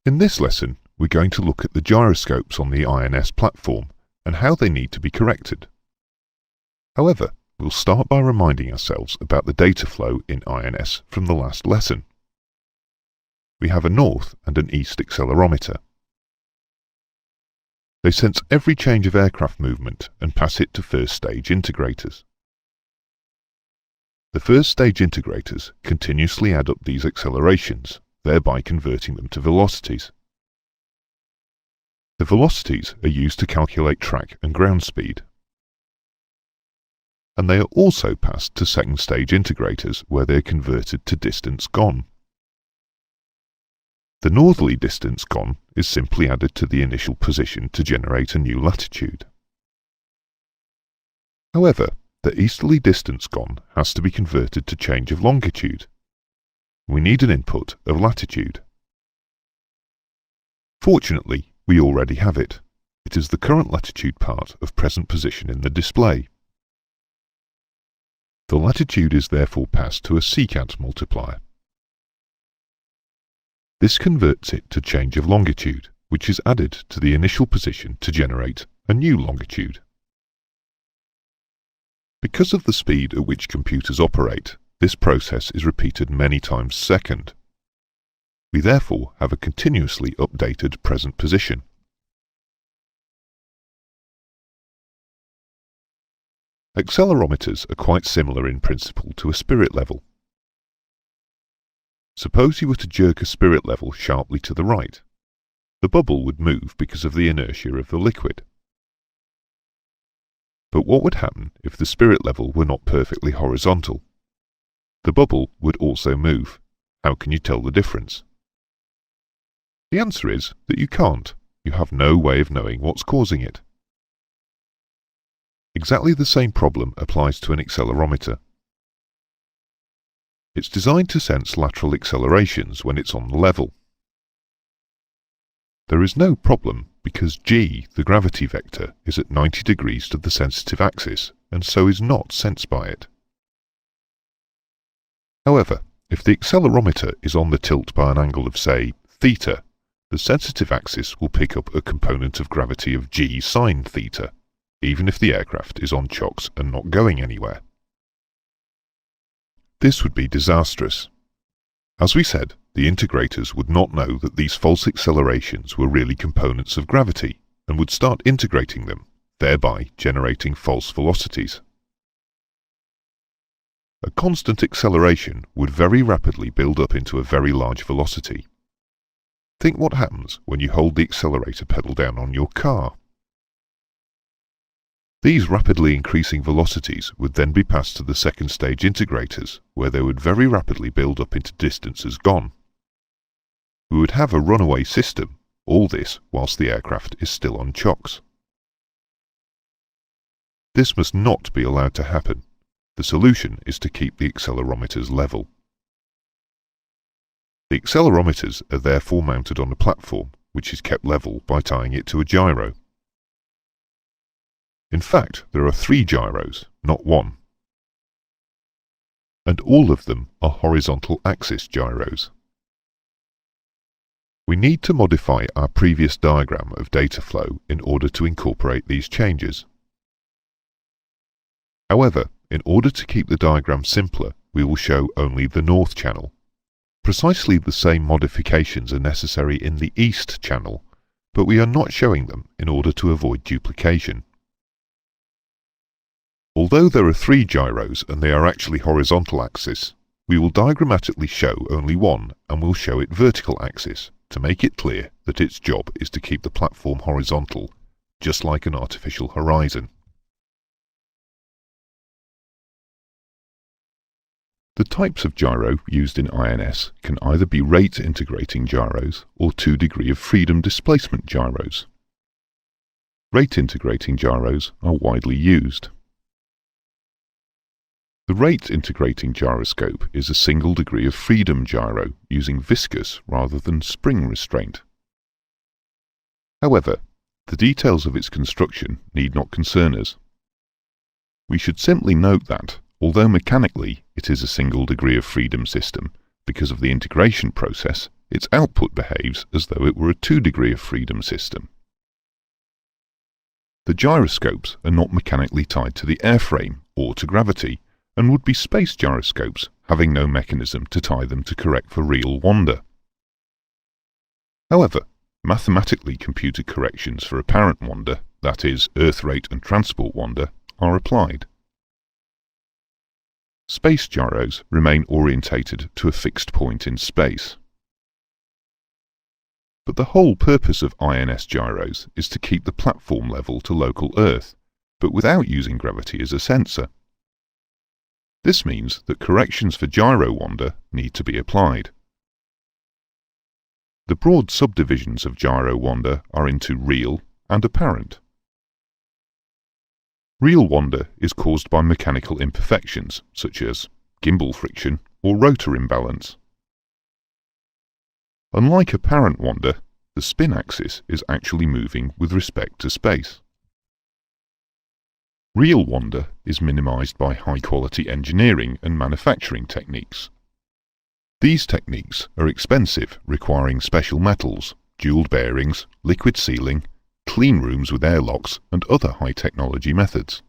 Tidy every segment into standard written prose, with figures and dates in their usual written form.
In this lesson, we're going to look at the gyroscopes on the INS platform and how they need to be corrected. However, we'll start by reminding ourselves about the data flow in INS from the last lesson. We have a north and an east accelerometer. They sense every change of aircraft movement and pass it to first stage integrators. The first stage integrators continuously add up these accelerations, thereby converting them to velocities. The velocities are used to calculate track and ground speed. And they are also passed to second stage integrators where they are converted to distance gone. The northerly distance gone is simply added to the initial position to generate a new latitude. However, the easterly distance gone has to be converted to change of longitude. We need an input of latitude. Fortunately, we already have it. It is the current latitude part of present position in the display. The latitude is therefore passed to a secant multiplier. This converts it to change of longitude, which is added to the initial position to generate a new longitude. Because of the speed at which computers operate, this process is repeated many times a second. We therefore have a continuously updated present position. Accelerometers are quite similar in principle to a spirit level. Suppose you were to jerk a spirit level sharply to the right. The bubble would move because of the inertia of the liquid. But what would happen if the spirit level were not perfectly horizontal? The bubble would also move. How can you tell the difference? The answer is that you can't. You have no way of knowing what's causing it. Exactly the same problem applies to an accelerometer. It's designed to sense lateral accelerations when it's on the level. There is no problem because g, the gravity vector, is at 90 degrees to the sensitive axis and so is not sensed by it. However, if the accelerometer is on the tilt by an angle of, say, theta, the sensitive axis will pick up a component of gravity of g sine theta, even if the aircraft is on chocks and not going anywhere. This would be disastrous. As we said, the integrators would not know that these false accelerations were really components of gravity and would start integrating them, thereby generating false velocities. A constant acceleration would very rapidly build up into a very large velocity. Think what happens when you hold the accelerator pedal down on your car. These rapidly increasing velocities would then be passed to the second stage integrators, where they would very rapidly build up into distances gone. We would have a runaway system, all this whilst the aircraft is still on chocks. This must not be allowed to happen. The solution is to keep the accelerometers level. The accelerometers are therefore mounted on a platform, which is kept level by tying it to a gyro. In fact, there are 3 gyros, not 1. And all of them are horizontal axis gyros. We need to modify our previous diagram of data flow in order to incorporate these changes. However, in order to keep the diagram simpler, we will show only the north channel. Precisely the same modifications are necessary in the east channel, but we are not showing them in order to avoid duplication. Although there are 3 gyros and they are actually horizontal axis, we will diagrammatically show only one and will show it vertical axis to make it clear that its job is to keep the platform horizontal, just like an artificial horizon. The types of gyro used in INS can either be rate integrating gyros or 2 degree of freedom displacement gyros. Rate integrating gyros are widely used. The rate integrating gyroscope is a single degree of freedom gyro using viscous rather than spring restraint. However, the details of its construction need not concern us. We should simply note that, although mechanically it is a single degree of freedom system, because of the integration process, its output behaves as though it were a 2-degree of freedom system. The gyroscopes are not mechanically tied to the airframe or to gravity, and would be space gyroscopes, having no mechanism to tie them to correct for real wander. However, mathematically computed corrections for apparent wander, that is, Earth rate and transport wander, are applied. Space gyros remain orientated to a fixed point in space. But the whole purpose of INS gyros is to keep the platform level to local Earth, but without using gravity as a sensor. This means that corrections for gyro wander need to be applied. The broad subdivisions of gyro wander are into real and apparent. Real wander is caused by mechanical imperfections, such as gimbal friction or rotor imbalance. Unlike apparent wander, the spin axis is actually moving with respect to space. Real wander is minimized by high-quality engineering and manufacturing techniques. These techniques are expensive, requiring special metals, jeweled bearings, liquid sealing, clean rooms with airlocks, and other high-technology methods.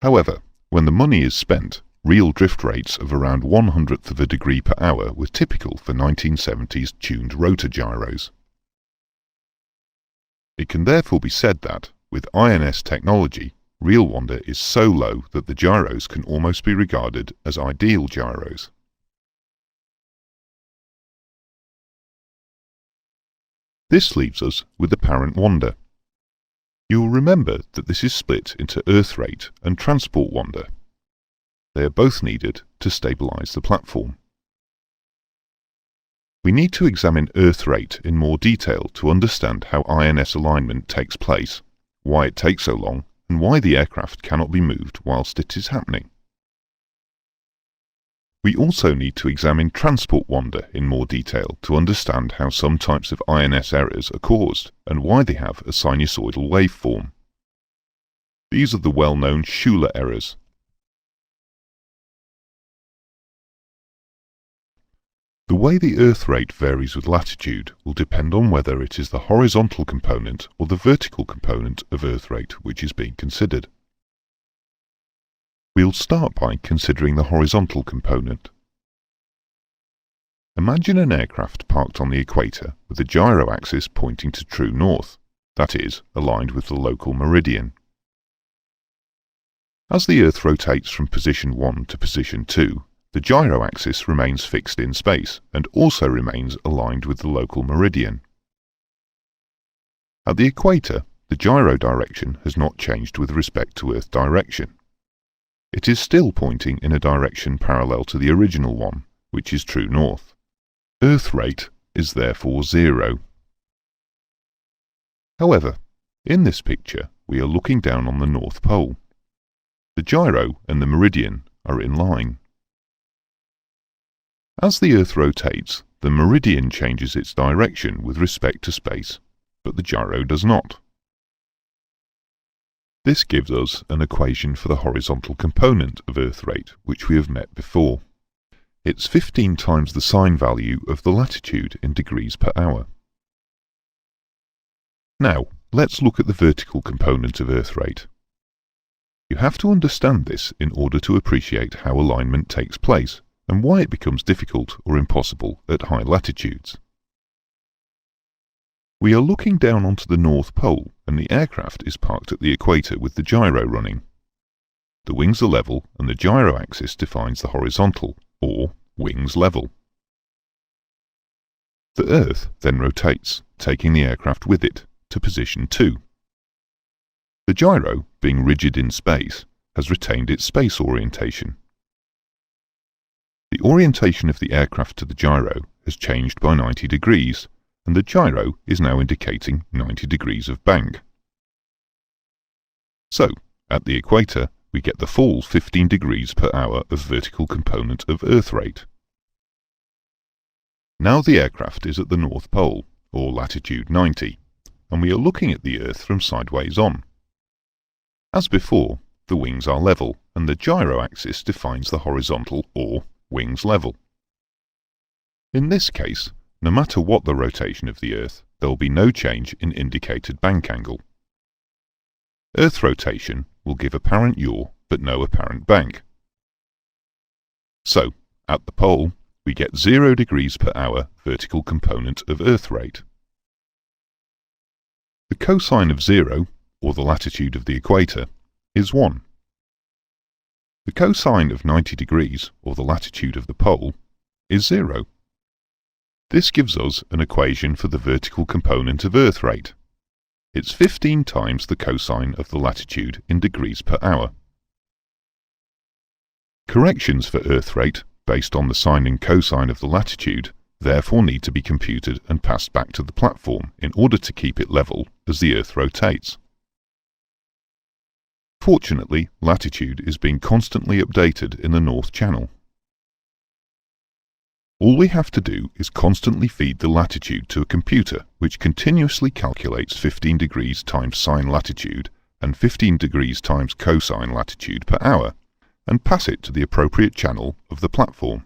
However, when the money is spent, real drift rates of around 1/100th of a degree per hour were typical for 1970s tuned rotor gyros. It can therefore be said that, with INS technology, real wander is so low that the gyros can almost be regarded as ideal gyros. This leaves us with apparent wander. You will remember that this is split into Earth rate and transport wander. They are both needed to stabilize the platform. We need to examine Earth rate in more detail to understand how INS alignment takes place, why it takes so long, and why the aircraft cannot be moved whilst it is happening. We also need to examine transport wander in more detail to understand how some types of INS errors are caused and why they have a sinusoidal waveform. These are the well-known Schuler errors. The way the Earth rate varies with latitude will depend on whether it is the horizontal component or the vertical component of Earth rate which is being considered. We'll start by considering the horizontal component. Imagine an aircraft parked on the equator with the gyro axis pointing to true north, that is, aligned with the local meridian. As the Earth rotates from position 1 to position 2, the gyro axis remains fixed in space and also remains aligned with the local meridian. At the equator, the gyro direction has not changed with respect to Earth direction. It is still pointing in a direction parallel to the original one, which is true north. Earth rate is therefore 0. However, in this picture we are looking down on the North Pole. The gyro and the meridian are in line. As the Earth rotates, the meridian changes its direction with respect to space, but the gyro does not. This gives us an equation for the horizontal component of Earth rate, which we have met before. It's 15 times the sine value of the latitude in degrees per hour. Now, let's look at the vertical component of Earth rate. You have to understand this in order to appreciate how alignment takes place and why it becomes difficult or impossible at high latitudes. We are looking down onto the North Pole and the aircraft is parked at the equator with the gyro running. The wings are level and the gyro axis defines the horizontal, or wings level. The Earth then rotates, taking the aircraft with it, to position 2. The gyro, being rigid in space, has retained its space orientation. The orientation of the aircraft to the gyro has changed by 90 degrees, and the gyro is now indicating 90 degrees of bank. So, at the equator, we get the full 15 degrees per hour of vertical component of Earth rate. Now the aircraft is at the North Pole, or latitude 90, and we are looking at the Earth from sideways on. As before, the wings are level, and the gyro axis defines the horizontal, or wings level. In this case, no matter what the rotation of the Earth, there will be no change in indicated bank angle. Earth rotation will give apparent yaw but no apparent bank. So, at the pole, we get 0 degrees per hour vertical component of Earth rate. The cosine of 0, or the latitude of the equator, is 1. The cosine of 90 degrees, or the latitude of the pole, is 0. This gives us an equation for the vertical component of Earth rate. It's 15 times the cosine of the latitude in degrees per hour. Corrections for Earth rate, based on the sine and cosine of the latitude, therefore need to be computed and passed back to the platform in order to keep it level as the Earth rotates. Fortunately, latitude is being constantly updated in the North Channel. All we have to do is constantly feed the latitude to a computer which continuously calculates 15 degrees times sine latitude and 15 degrees times cosine latitude per hour, and pass it to the appropriate channel of the platform.